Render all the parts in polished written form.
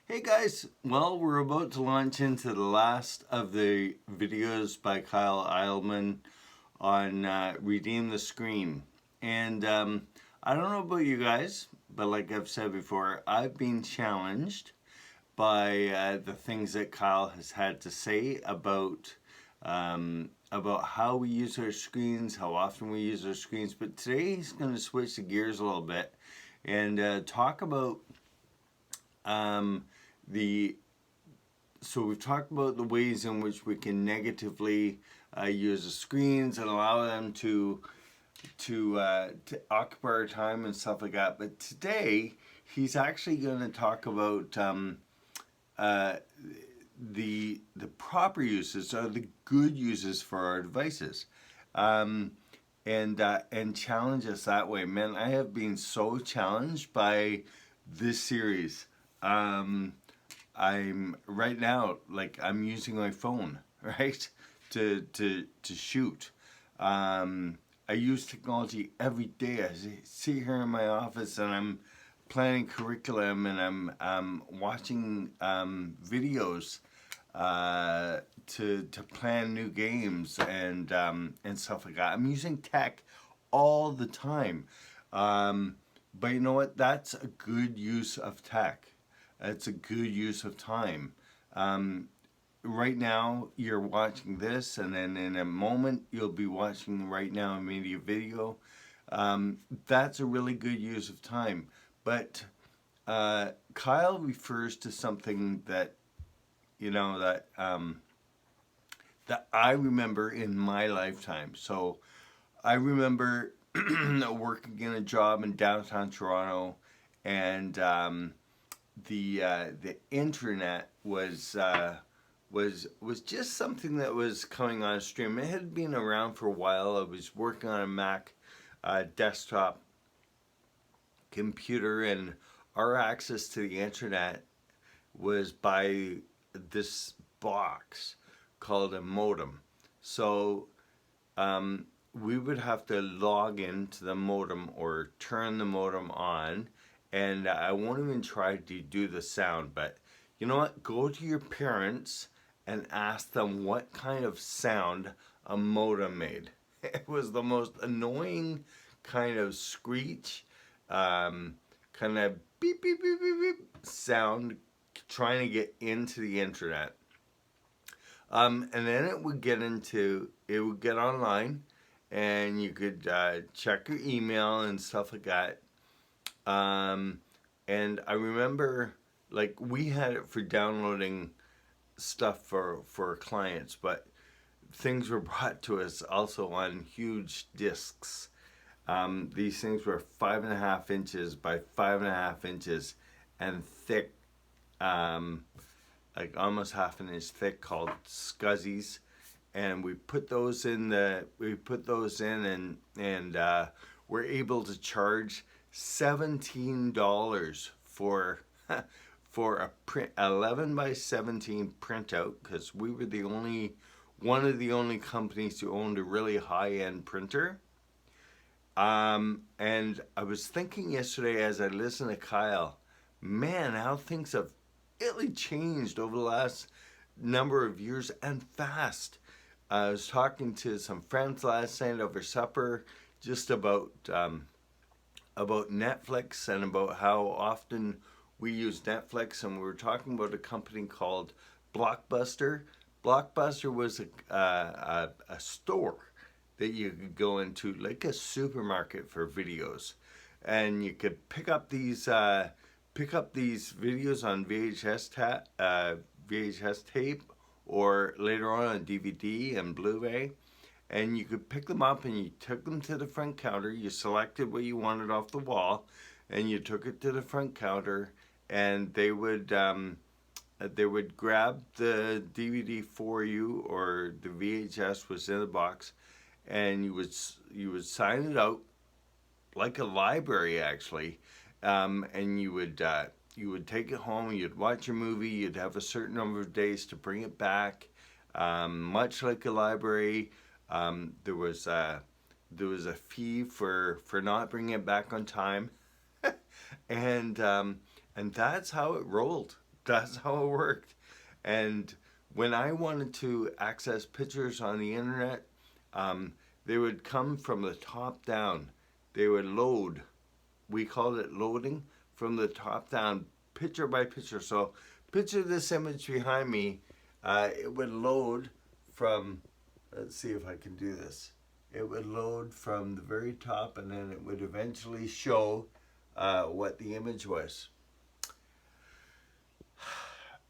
Hey guys, well, we're about to launch into the last of the videos by Kyle Eilman on Redeem the Screen. And I don't know about you guys, but like I've said before, I've been challenged by the things that Kyle has had to say about how we use our screens, how often we use our screens. But today he's going to switch the gears a little bit and talk about um, the so we've talked about the ways in which we can negatively use the screens and allow them to occupy our time and stuff like that. But today he's actually going to talk about uh, the proper uses or the good uses for our devices. Um, and challenge us that way. Man, I have been so challenged by this series. Um, I'm right now like I'm using my phone, right, to shoot. I use technology every day. I sit here in my office and I'm planning curriculum and I'm watching videos to plan new games and stuff like that. I'm using tech all the time. But you know what? That's a good use of tech. It's a good use of time. Um, right now, you're watching this, and then in a moment, you'll be watching right now a media video. That's a really good use of time. But Kyle refers to something that you know that I remember in my lifetime. So I remember working in a job in downtown Toronto, and the internet was just something that was coming on stream. It had been around for a while. I was working on a Mac desktop computer, and our access to the internet was by this box called a modem. So we would have to log into the modem or turn the modem on. And I won't even try to do the sound, but you know what? Go to your parents and ask them what kind of sound a modem made. It was the most annoying kind of screech, kind of beep, beep, beep, beep, beep sound trying to get into the internet. And then it would get online and you could check your email and stuff like that. Um, and I remember, like, we had it for downloading stuff for clients, but things were brought to us also on huge discs. These things were 5.5 inches by 5.5 inches and thick, um, like almost half an inch thick, called scuzzies. And we put those in and we're able to charge $17 for for a print 11 by 17 printout, because we were the only one of the only companies who owned a really high end printer. And I was thinking yesterday as I listened to Kyle, man, how things have really changed over the last number of years and fast. I was talking to some friends last night over supper just about Netflix and about how often we use Netflix, and we were talking about a company called Blockbuster. Blockbuster was a store that you could go into, like a supermarket for videos, and you could pick up these videos on VHS tape, or later on DVD and Blu-ray, and you could pick them up and you took them to the front counter. You selected what you wanted off the wall, and you took it to the front counter, and they would grab the DVD for you, or the VHS was in the box, and you would sign it out like a library actually, and you would take it home. You'd watch your movie. You'd have a certain number of days to bring it back. Much like a library, there was a fee for not bringing it back on time, and and that's how it rolled. That's how it worked. And when I wanted to access pictures on the internet, um, they would come from the top down. They would load. We called it loading from the top down, picture by picture. So picture this image behind me. It would load from, let's see if I can do this. It would load from the very top, and then it would eventually show what the image was.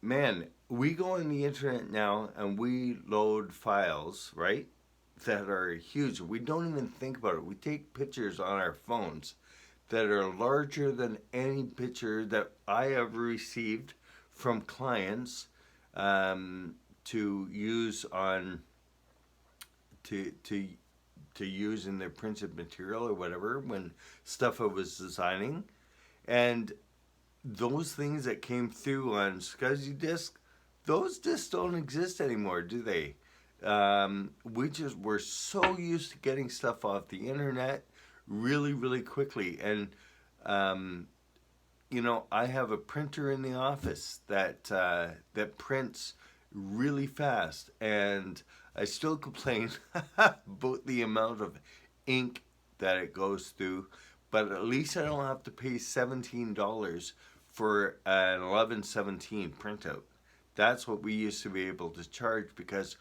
Man, we go on the internet now and we load files, right? That are huge. We don't even think about it. We take pictures on our phones that are larger than any picture that I ever received from clients to use on to use in their printed material or whatever when stuff I was designing. And those things that came through on SCSI disc, those discs don't exist anymore, do they? We're so used to getting stuff off the internet really, really quickly. And, I have a printer in the office that prints really fast. And I still complain about the amount of ink that it goes through. But at least I don't have to pay $17 for an 1117 printout. That's what we used to be able to charge because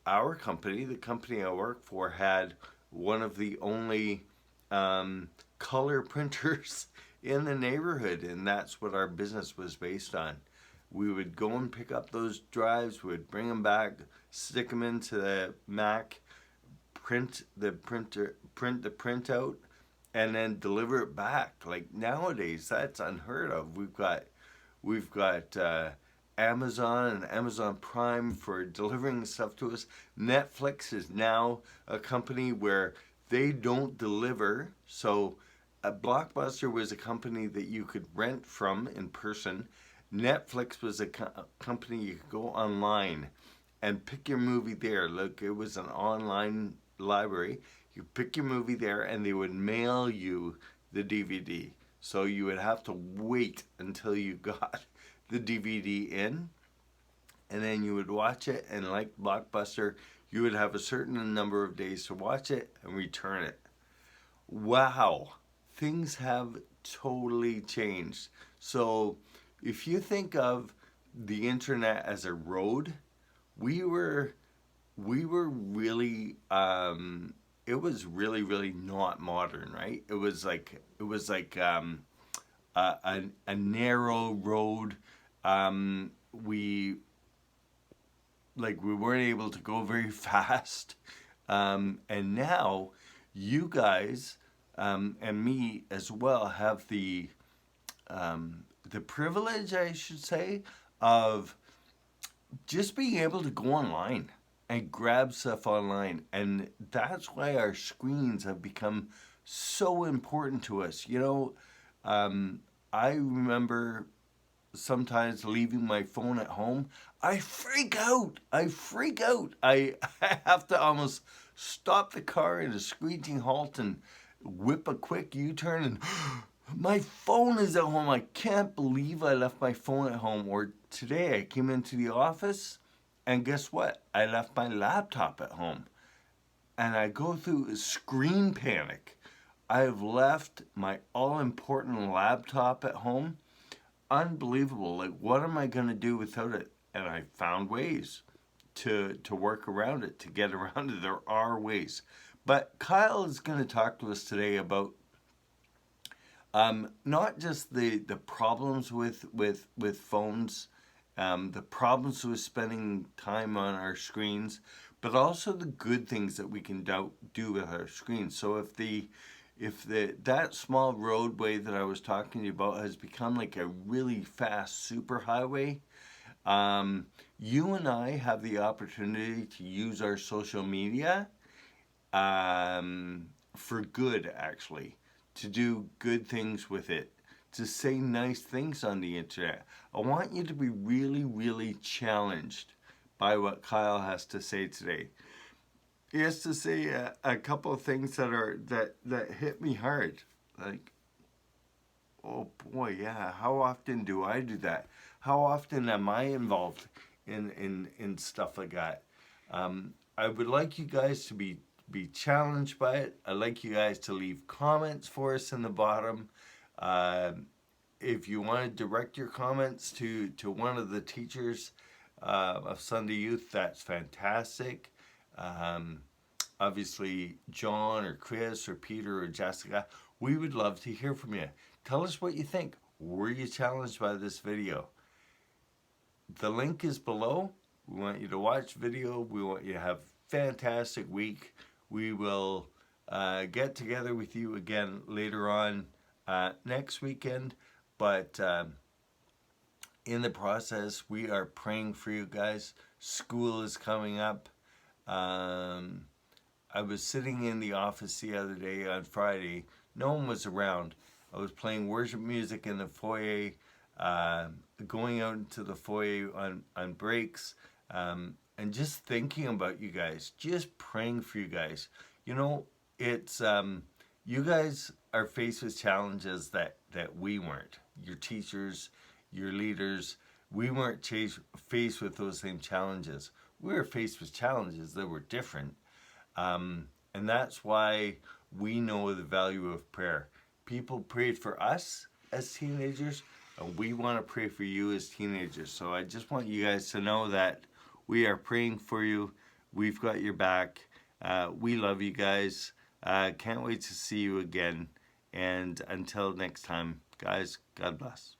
our company, the company I work for, had one of the only color printers in the neighborhood, and that's what our business was based on. We would go and pick up those drives, we would bring them back, stick them into the Mac, print the printout, and then deliver it back. Like nowadays, that's unheard of. We've got Amazon and Amazon Prime for delivering stuff to us. Netflix is now a company where they don't deliver. So Blockbuster was a company that you could rent from in person. Netflix was a company you could go online and pick your movie there. Look, it was an online library. You pick your movie there and they would mail you the DVD. So you would have to wait until you got the DVD in, and then you would watch it, and like Blockbuster, you would have a certain number of days to watch it and return it. Wow, things have totally changed. So if you think of the internet as a road, we were really it was really, really not modern, right? It was like a narrow road. We weren't able to go very fast. And now you guys and me as well have the privilege, I should say, of just being able to go online and grab stuff online. And that's why our screens have become so important to us. I remember sometimes leaving my phone at home. I freak out. I have to almost stop the car in a screeching halt and whip a quick U-turn and my phone is at home. I can't believe I left my phone at home. Or today I came into the office and guess what? I left my laptop at home. And I go through a screen panic. I've left my all-important laptop at home. Unbelievable. Like, what am I going to do without it? And I found ways to work around it, to get around it. There are ways. But Kyle is going to talk to us today about not just the problems with phones, the problems with spending time on our screens, but also the good things that we can do with our screens. So if that small roadway that I was talking to you about has become like a really fast superhighway, you and I have the opportunity to use our social media for good, actually, to do good things with it, to say nice things on the internet. I want you to be really, really challenged by what Kyle has to say today. He has to say a couple of things that hit me hard. Like, Oh boy, yeah. How often do I do that? How often am I involved in stuff like that? I would like you guys to be challenged by it. I'd like you guys to leave comments for us in the bottom. Uh, if you want to direct your comments to one of the teachers of Sunday Youth, that's fantastic. Um, Obviously, John or Chris or Peter or Jessica, we would love to hear from you. Tell us what you think. Were you challenged by this video? The link is below. We want you to watch video. We want you to have a fantastic week. We will get together with you again later on next weekend. But in the process, we are praying for you guys. School is coming up. I was sitting in the office the other day on Friday. No one was around. I was playing worship music in the foyer, going out into the foyer on breaks, and just thinking about you guys, just praying for you guys. You know, it's you guys are faced with challenges that we weren't. Your teachers, your leaders, we weren't faced with those same challenges. We were faced with challenges that were different. And that's why we know the value of prayer. People prayed for us as teenagers, and we want to pray for you as teenagers. So I just want you guys to know that we are praying for you. We've got your back. We love you guys. Can't wait to see you again. And until next time, guys, God bless.